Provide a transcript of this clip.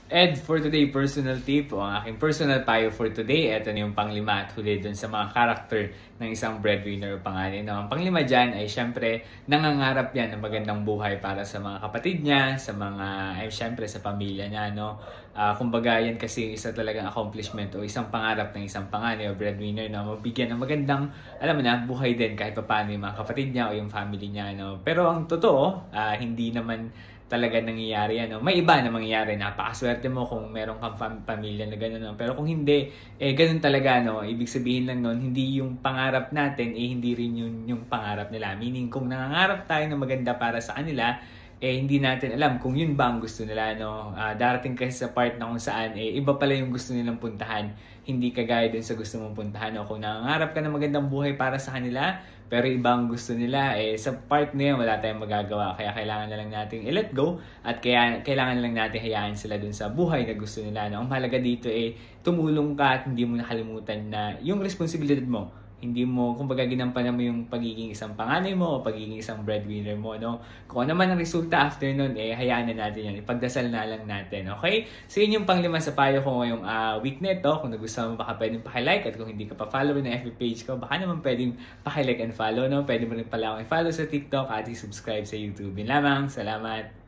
And for today, personal tip o ang aking personal payo for today, ito na yung panglima at huli dun sa mga character ng isang breadwinner o panganay. No? Ang panglima dyan ay syempre nangangarap yan ng magandang buhay para sa mga kapatid niya, sa mga, syempre sa pamilya niya. No? Kumbaga yan kasi isa talagang accomplishment o isang pangarap ng isang panganay o breadwinner na mabigyan ng magandang, alam mo na, buhay din kahit pa paano yung mga kapatid niya o yung family niya. No? Pero ang totoo, hindi naman talaga nangyayari yan. No? May iba na mangyayari. Napakaswerte mo kung meron kang pamilya na gano'n. No? Pero kung hindi, gano'n talaga. No? Ibig sabihin lang nun, hindi yung pangarap natin, hindi rin yung pangarap nila. Meaning, kung nangangarap tayo ng maganda para sa kanila, hindi natin alam kung yun ba ang gusto nila. No? Darating kasi sa part na kung saan, iba pala yung gusto nilang puntahan. Hindi kagaya dun sa gusto mong puntahan. No? Kung nangangarap ka ng magandang buhay para sa kanila, pero ibang gusto nila, sa part na yun, wala tayong magagawa. Kaya kailangan na lang natin i-let go at kailangan na lang natin hayaan sila dun sa buhay na gusto nila. No? Ang mahalaga dito tumulong ka at hindi mo nakalimutan na yung responsibilidad mo. Hindi mo, kumbaga ginampanan mo yung pagiging isang panganay mo o pagiging isang breadwinner mo, no? Kung ano man ang resulta after nun, hayaan na natin yan. Ipagdasal na lang natin, okay? So, yun yung panglima sa payo ko ngayong week neto. Kung nagustuhan mo, baka pwedeng pakilike at kung hindi ka pa follower ng FB page ko, baka naman pwedeng pakilike and follow, no? Pwede mo rin pala akong i-follow sa TikTok at i-subscribe sa YouTube. Yun lamang. Salamat!